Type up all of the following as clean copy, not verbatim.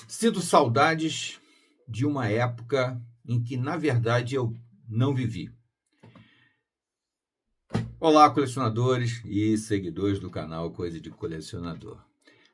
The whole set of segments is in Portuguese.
Sinto saudades de uma época em que, na verdade, eu não vivi. Olá, colecionadores e seguidores do canal Coisa de Colecionador.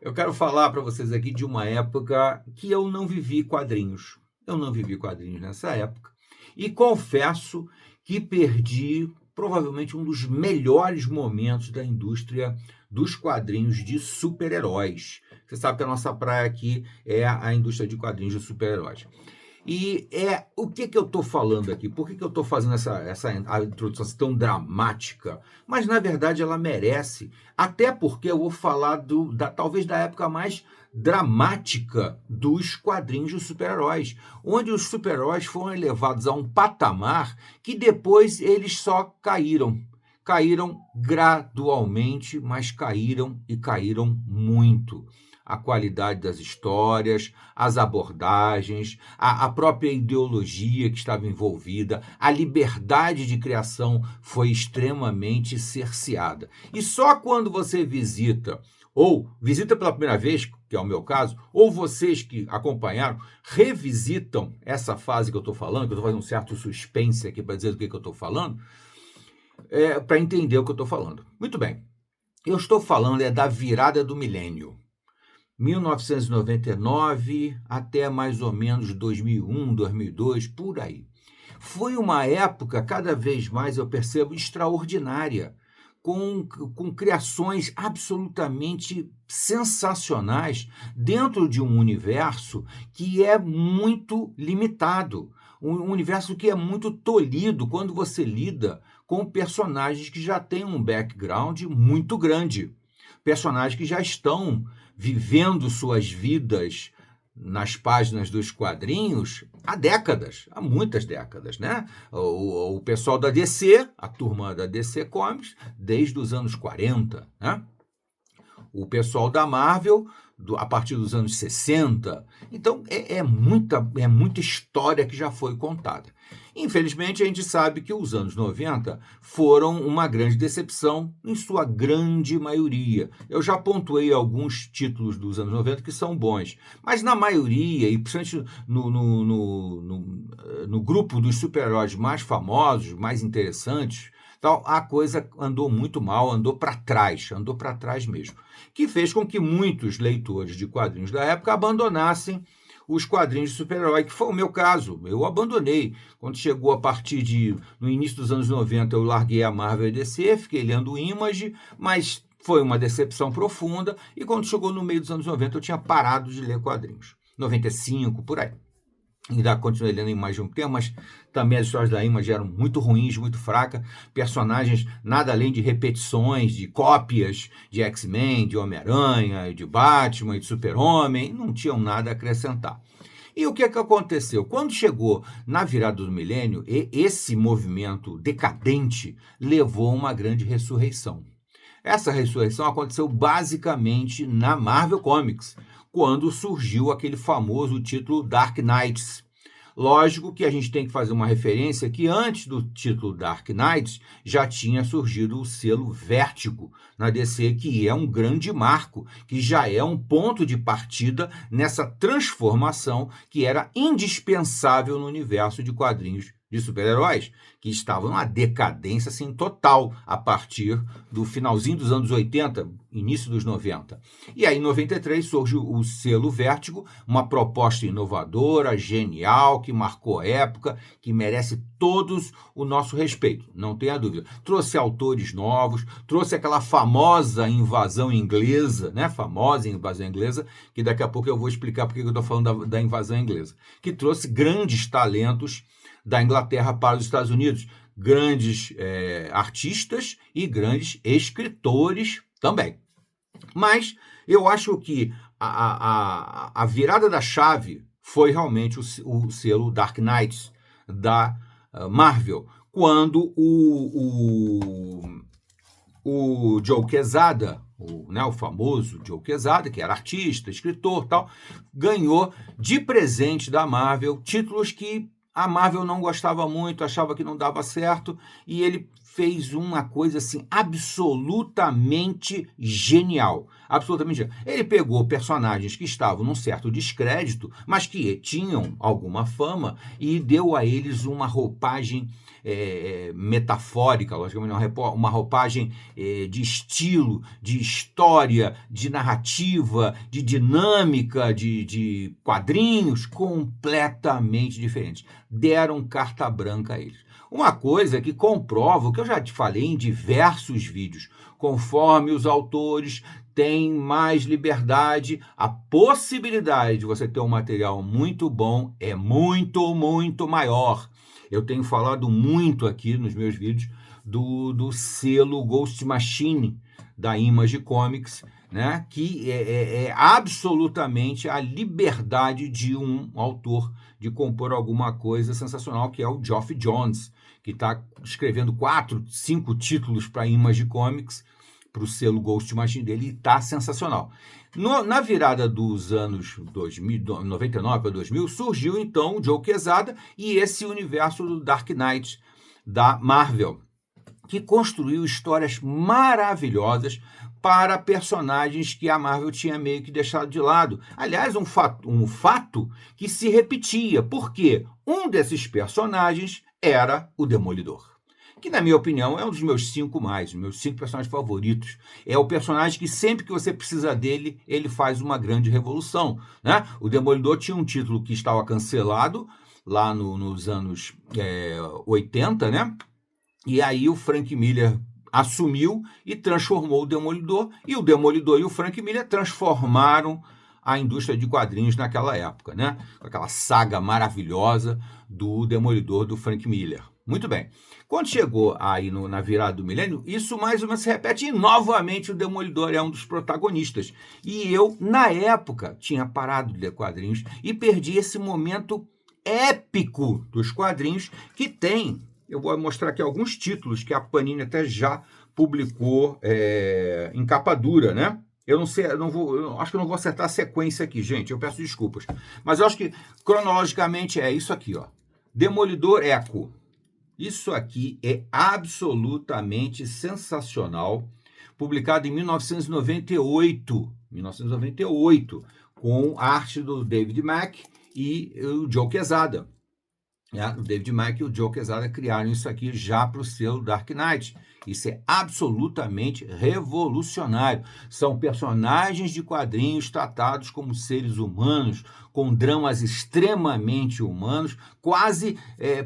Eu quero falar para vocês aqui de uma época que eu não vivi quadrinhos. Eu não vivi quadrinhos nessa época e confesso que perdi provavelmente um dos melhores momentos da indústria dos quadrinhos de super-heróis. Você sabe que a nossa praia aqui é a indústria de quadrinhos de super-heróis. E o que eu estou falando aqui? Por que eu estou fazendo a introdução tão dramática? Mas, na verdade, ela merece, até porque eu vou falar talvez da época mais dramática dos quadrinhos de super-heróis, onde os super-heróis foram elevados a um patamar que depois eles só caíram. Caíram gradualmente, mas caíram e caíram muito. A qualidade das histórias, as abordagens, a própria ideologia que estava envolvida, a liberdade de criação foi extremamente cerceada. E só quando você visita, ou visita pela primeira vez, que é o meu caso, ou vocês que acompanharam, revisitam essa fase que eu estou falando, que eu estou fazendo um certo suspense aqui para dizer do que eu estou falando, para entender o que eu estou falando. Muito bem, eu estou falando da virada do milênio. 1999 até mais ou menos 2001, 2002, por aí. Foi uma época, cada vez mais eu percebo, extraordinária, com criações absolutamente sensacionais dentro de um universo que é muito limitado, um universo que é muito tolhido quando você lida com personagens que já têm um background muito grande, personagens que já estão vivendo suas vidas nas páginas dos quadrinhos há décadas, há muitas décadas, né? O pessoal da DC, a turma da DC Comics, desde os anos 40, né? O pessoal da Marvel, a partir dos anos 60. Então, é muita história que já foi contada. Infelizmente, a gente sabe que os anos 90 foram uma grande decepção, em sua grande maioria. Eu já pontuei alguns títulos dos anos 90 que são bons, mas na maioria, e principalmente no grupo dos super-heróis mais famosos, mais interessantes, então, a coisa andou muito mal, andou para trás mesmo, que fez com que muitos leitores de quadrinhos da época abandonassem os quadrinhos de super-herói, que foi o meu caso. Eu abandonei. Quando chegou no início dos anos 90, eu larguei a Marvel e a DC, fiquei lendo o Image, mas foi uma decepção profunda, e quando chegou no meio dos anos 90, eu tinha parado de ler quadrinhos. 95, por aí. Ainda continuei lendo Image um tempo, mas também as histórias da Image eram muito ruins, muito fracas, personagens nada além de repetições, de cópias de X-Men, de Homem-Aranha, de Batman, de Super-Homem, não tinham nada a acrescentar. E o que aconteceu? Quando chegou na virada do milênio, esse movimento decadente levou a uma grande ressurreição. Essa ressurreição aconteceu basicamente na Marvel Comics, quando surgiu aquele famoso título Dark Knights. Lógico que a gente tem que fazer uma referência que antes do título Dark Knights já tinha surgido o selo Vértigo na DC, que é um grande marco, que já é um ponto de partida nessa transformação que era indispensável no universo de quadrinhos de super-heróis, que estavam numa decadência assim, total a partir do finalzinho dos anos 80, início dos 90. E aí, em 93, surge o selo Vértigo, uma proposta inovadora, genial, que marcou época, que merece todos o nosso respeito, não tenha dúvida. Trouxe autores novos, trouxe aquela famosa invasão inglesa, né? Famosa invasão inglesa, que daqui a pouco eu vou explicar porque eu estou falando da invasão inglesa, que trouxe grandes talentos da Inglaterra para os Estados Unidos, grandes artistas e grandes escritores também. Mas eu acho que a virada da chave foi realmente o selo Dark Knights da Marvel, quando o Joe Quesada, o famoso Joe Quesada, que era artista, escritor, tal, ganhou de presente da Marvel títulos que a Marvel não gostava muito, achava que não dava certo, e ele fez uma coisa assim absolutamente genial. Absolutamente genial. Ele pegou personagens que estavam num certo descrédito, mas que tinham alguma fama, e deu a eles uma roupagem metafórica, logicamente, uma roupagem de estilo, de história, de narrativa, de dinâmica, de quadrinhos completamente diferentes. Deram carta branca a eles. Uma coisa que comprova o que eu já te falei em diversos vídeos: conforme os autores têm mais liberdade, a possibilidade de você ter um material muito bom é muito, muito maior. Eu tenho falado muito aqui nos meus vídeos do selo Ghost Machine da Image Comics, né? Que é absolutamente a liberdade de um autor de compor alguma coisa sensacional, que é o Geoff Johns, que está escrevendo 4, 5 títulos para a Image Comics, para o selo Ghost Machine dele, e está sensacional. Na virada dos anos 2000, 99 para 2000, surgiu então o Joe Quesada e esse universo do Dark Knight da Marvel, que construiu histórias maravilhosas para personagens que a Marvel tinha meio que deixado de lado. Aliás, um fato que se repetia, porque um desses personagens era o Demolidor, que, na minha opinião, é um dos meus 5 personagens favoritos. É o personagem que sempre que você precisa dele, ele faz uma grande revolução, né? O Demolidor tinha um título que estava cancelado lá nos anos 80, né? E aí o Frank Miller assumiu e transformou o Demolidor, e o Demolidor e o Frank Miller transformaram a indústria de quadrinhos naquela época, né? Aquela saga maravilhosa do Demolidor do Frank Miller. Muito bem. Quando chegou aí na virada do milênio, isso mais ou menos se repete, e novamente o Demolidor é um dos protagonistas. E eu, na época, tinha parado de ler quadrinhos e perdi esse momento épico dos quadrinhos que tem. Eu vou mostrar aqui alguns títulos que a Panini até já publicou em capa dura, né? Eu não sei, eu acho que eu não vou acertar a sequência aqui, gente. Eu peço desculpas. Mas eu acho que cronologicamente é isso aqui, ó. Demolidor Echo. Isso aqui é absolutamente sensacional. Publicado em 1998. 1998, com arte do David Mack e o Joe Quesada. O David Mack e o Joe Quesada criaram isso aqui já para o selo Dark Knight. Isso é absolutamente revolucionário. São personagens de quadrinhos tratados como seres humanos, com dramas extremamente humanos, quase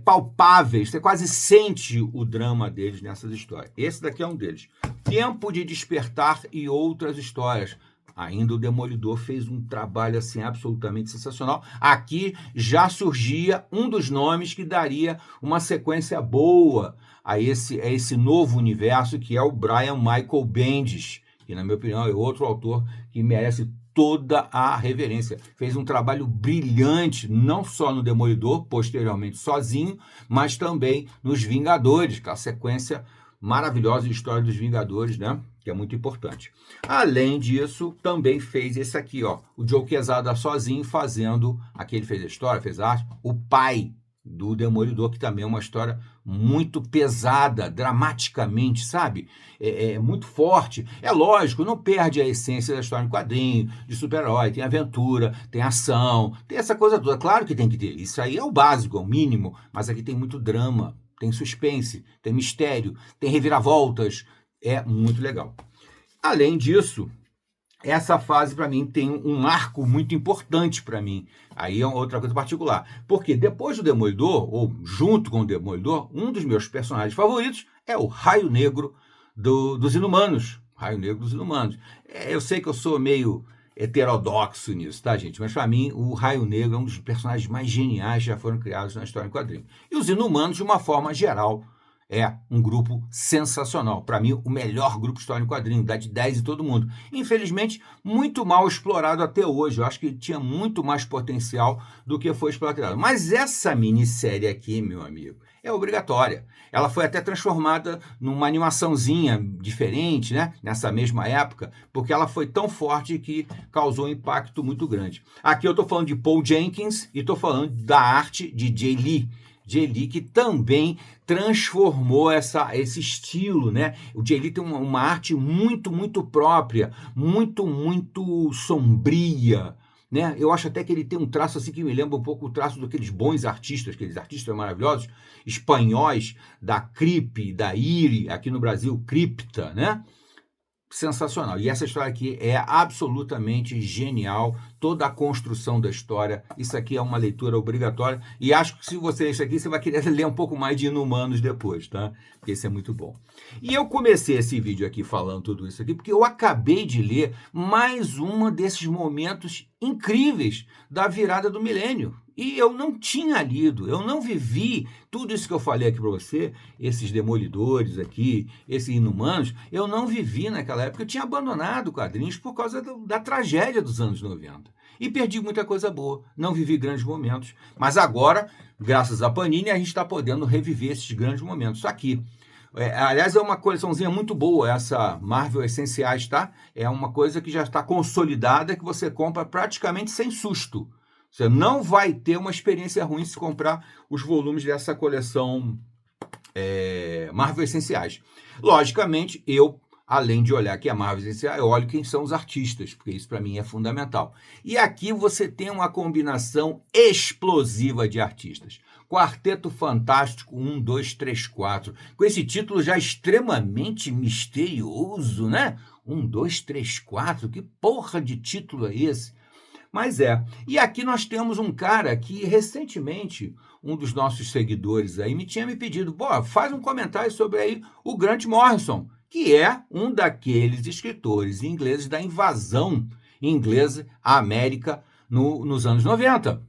palpáveis. Você quase sente o drama deles nessas histórias. Esse daqui é um deles. Tempo de Despertar e Outras Histórias. Ainda o Demolidor fez um trabalho assim absolutamente sensacional. Aqui já surgia um dos nomes que daria uma sequência boa a esse novo universo, que é o Brian Michael Bendis, que, na minha opinião, é outro autor que merece toda a reverência. Fez um trabalho brilhante, não só no Demolidor, posteriormente sozinho, mas também nos Vingadores, que é a sequência maravilhosa de história dos Vingadores, né? Que é muito importante. Além disso, também fez esse aqui, ó, o Joe Quesada sozinho fazendo, aqui ele fez a história, fez a arte, o pai do Demolidor, que também é uma história muito pesada, dramaticamente, sabe? É muito forte. É lógico, não perde a essência da história em quadrinho, de super-herói, tem aventura, tem ação, tem essa coisa toda. Claro que tem que ter, isso aí é o básico, é o mínimo, mas aqui tem muito drama, tem suspense, tem mistério, tem reviravoltas, é muito legal. Além disso, essa fase para mim tem um marco muito importante para mim. Aí é outra coisa particular. Porque depois do Demolidor, ou junto com o Demolidor, um dos meus personagens favoritos é o Raio Negro dos Inumanos. Raio Negro dos Inumanos. Eu sei que eu sou meio heterodoxo nisso, tá, gente? Mas para mim, o Raio Negro é um dos personagens mais geniais que já foram criados na história em quadrinhos. E os Inumanos, de uma forma geral, é um grupo sensacional. Para mim, o melhor grupo de história em quadrinho, dá de 10 em todo mundo. Infelizmente, muito mal explorado até hoje. Eu acho que tinha muito mais potencial do que foi explorado. Mas essa minissérie aqui, meu amigo, é obrigatória. Ela foi até transformada numa animaçãozinha diferente, né? Nessa mesma época, porque ela foi tão forte que causou um impacto muito grande. Aqui eu estou falando de Paul Jenkins e estou falando da arte de Jay Lee. J. Lee, que também transformou esse estilo, né? O J. Lee tem uma arte muito própria, muito sombria, né? Eu acho até que ele tem um traço assim que me lembra um pouco o traço daqueles bons artistas, aqueles artistas maravilhosos, espanhóis, da Crip, da Iri, aqui no Brasil, Cripta, né? Sensacional. E essa história aqui é absolutamente genial, toda a construção da história. Isso aqui é uma leitura obrigatória e acho que se você ler isso aqui, você vai querer ler um pouco mais de Inumanos depois, tá? Porque esse é muito bom. E eu comecei esse vídeo aqui falando tudo isso aqui porque eu acabei de ler mais um desses momentos incríveis da virada do milênio. E eu não tinha lido, eu não vivi tudo isso que eu falei aqui para você, esses Demolidores aqui, esses Inumanos, eu não vivi naquela época, eu tinha abandonado quadrinhos por causa da tragédia dos anos 90. E perdi muita coisa boa, não vivi grandes momentos. Mas agora, graças à Panini, a gente está podendo reviver esses grandes momentos aqui. Aliás, é uma coleçãozinha muito boa essa Marvel Essenciais, tá? É uma coisa que já está consolidada, que você compra praticamente sem susto. Você não vai ter uma experiência ruim se comprar os volumes dessa coleção Marvel Essenciais. Logicamente, eu, além de olhar aqui a Marvel Essenciais, eu olho quem são os artistas, porque isso para mim é fundamental. E aqui você tem uma combinação explosiva de artistas. Quarteto Fantástico 1, 2, 3, 4. Com esse título já extremamente misterioso, né? 1, 2, 3, 4. Que porra de título é esse? Mas e aqui nós temos um cara que recentemente, um dos nossos seguidores aí tinha me pedido, faz um comentário sobre aí o Grant Morrison, que é um daqueles escritores ingleses da invasão inglesa à América nos anos 90.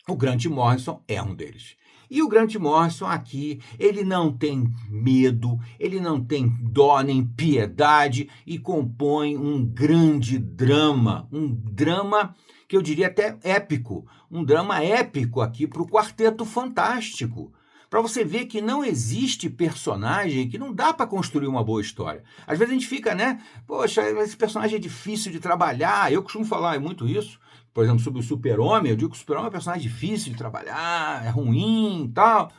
O Grant Morrison é um deles. E o Grant Morrison aqui, ele não tem medo, ele não tem dó nem piedade e compõe um grande drama, um drama que eu diria até épico, um drama épico aqui para o Quarteto Fantástico. Para você ver que não existe personagem que não dá para construir uma boa história. Às vezes a gente fica, né? Poxa, esse personagem é difícil de trabalhar. Eu costumo falar muito isso. Por exemplo, sobre o Super-Homem, eu digo que o Super-Homem é um personagem difícil de trabalhar, é ruim e tal.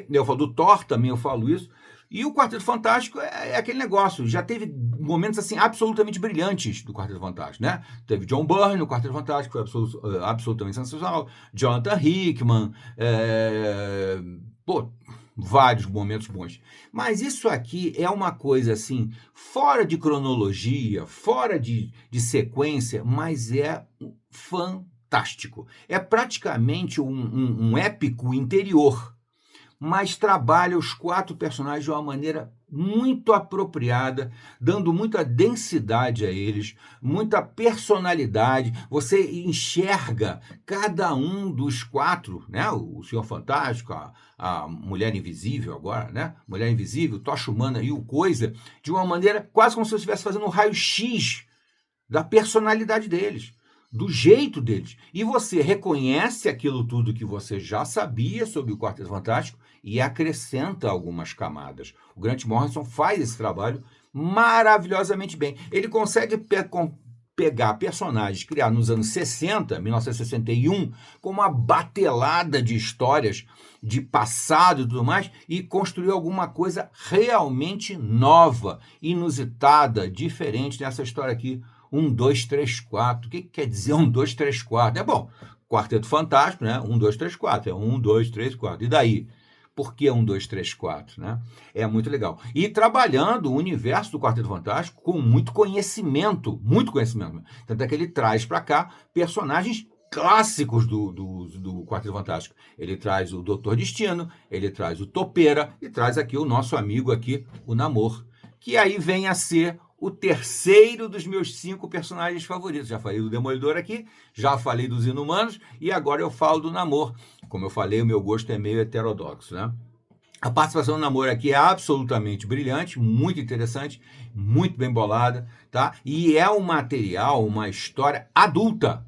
Eu falo do Thor também, eu falo isso. E o Quarteto Fantástico é aquele negócio. Já teve momentos assim absolutamente brilhantes do Quarteto Fantástico, né? Teve John Byrne no Quarteto Fantástico, foi absolutamente sensacional. Jonathan Hickman, vários momentos bons. Mas isso aqui é uma coisa assim, fora de cronologia, fora de sequência, mas é fantástico. É praticamente um épico interior, mas trabalha os 4 personagens de uma maneira muito apropriada, dando muita densidade a eles, muita personalidade. Você enxerga cada um dos 4, né? O Senhor Fantástico, a Mulher Invisível agora, né? Mulher Invisível, Tocha Humana e o Coisa, de uma maneira quase como se eu estivesse fazendo um raio-x da personalidade deles, do jeito deles. E você reconhece aquilo tudo que você já sabia sobre o Quarteto Fantástico e acrescenta algumas camadas. O Grant Morrison faz esse trabalho maravilhosamente bem. Ele consegue pegar personagens criados nos anos 60, 1961, com uma batelada de histórias de passado e tudo mais, e construir alguma coisa realmente nova, inusitada, diferente nessa história aqui. 1, 2, 3, 4. O que quer dizer 1, 2, 3, 4? É bom, Quarteto Fantástico, né? 1, 2, 3, 4. É 1, 2, 3, 4. E daí? Por que 1, 2, 3, 4? Né? É muito legal. E trabalhando o universo do Quarteto Fantástico com muito conhecimento. Tanto é que ele traz para cá personagens clássicos do Quarteto Fantástico. Ele traz o Doutor Destino, ele traz o Topeira e traz aqui o nosso amigo aqui, o Namor, que aí vem a ser o terceiro dos meus 5 personagens favoritos. Já falei do Demolidor aqui, já falei dos Inumanos e agora eu falo do Namor. Como eu falei, o meu gosto é meio heterodoxo, né? A participação do Namor aqui é absolutamente brilhante, muito interessante, muito bem bolada, tá? E é um material, uma história adulta,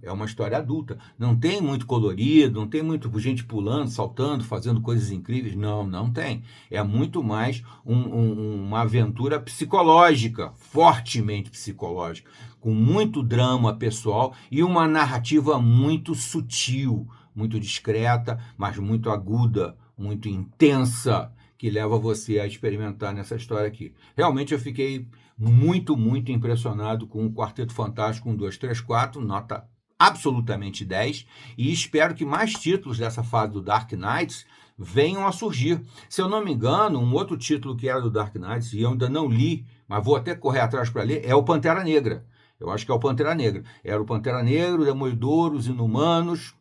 Não tem muito colorido, não tem muito gente pulando, saltando, fazendo coisas incríveis, não tem. É muito mais uma aventura psicológica, fortemente psicológica, com muito drama pessoal e uma narrativa muito sutil, muito discreta, mas muito aguda, muito intensa, que leva você a experimentar nessa história aqui. Realmente eu fiquei muito, muito impressionado com o Quarteto Fantástico 1, 2, 3, 4, nota absolutamente 10, e espero que mais títulos dessa fase do Dark Knights venham a surgir. Se eu não me engano, um outro título que era do Dark Knights, e eu ainda não li, mas vou até correr atrás para ler, é o Pantera Negra. Eu acho que é o Pantera Negra. Era o Pantera Negra, o Demolidor, os Inumanos,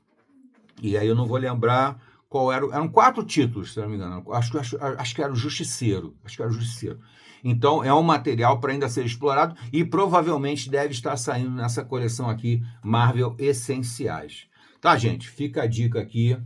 e aí eu não vou lembrar qual era. Eram 4 títulos, se eu não me engano. Acho que era o Justiceiro. Acho que era o Justiceiro. Então, é um material para ainda ser explorado e provavelmente deve estar saindo nessa coleção aqui, Marvel Essenciais. Tá, gente? Fica a dica aqui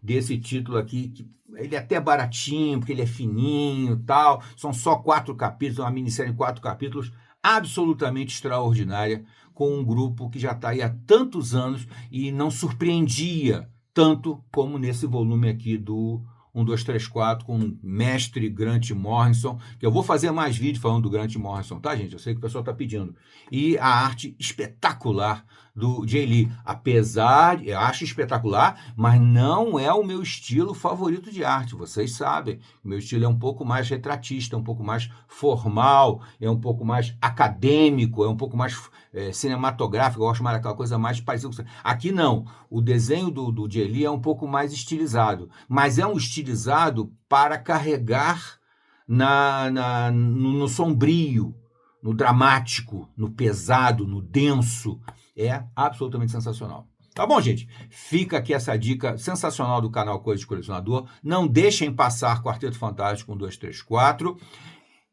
desse título aqui, que ele é até baratinho, porque ele é fininho e tal. São só 4 capítulos, uma minissérie em 4 capítulos, absolutamente extraordinária, com um grupo que já está aí há tantos anos e não surpreendia tanto como nesse volume aqui do 1, 2, 3, 4, com o mestre Grant Morrison, que eu vou fazer mais vídeo falando do Grant Morrison, tá, gente? Eu sei que o pessoal está pedindo. E a arte espetacular do Jay Lee, apesar, eu acho espetacular, mas não é o meu estilo favorito de arte, vocês sabem. O meu estilo é um pouco mais retratista, um pouco mais formal, é um pouco mais acadêmico, é um pouco mais cinematográfico, eu gosto mais daquela coisa mais parecida. Aqui não, o desenho do Jay Lee é um pouco mais estilizado, mas é um estilizado para carregar no sombrio, no dramático, no pesado, no denso. É absolutamente sensacional. Tá bom, gente? Fica aqui essa dica sensacional do canal Coisa de Colecionador. Não deixem passar Quarteto Fantástico 1, 2, 3, 4.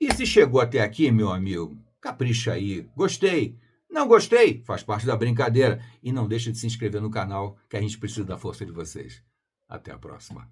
E se chegou até aqui, meu amigo, capricha aí. Gostei? Não gostei? Faz parte da brincadeira. E não deixe de se inscrever no canal, que a gente precisa da força de vocês. Até a próxima.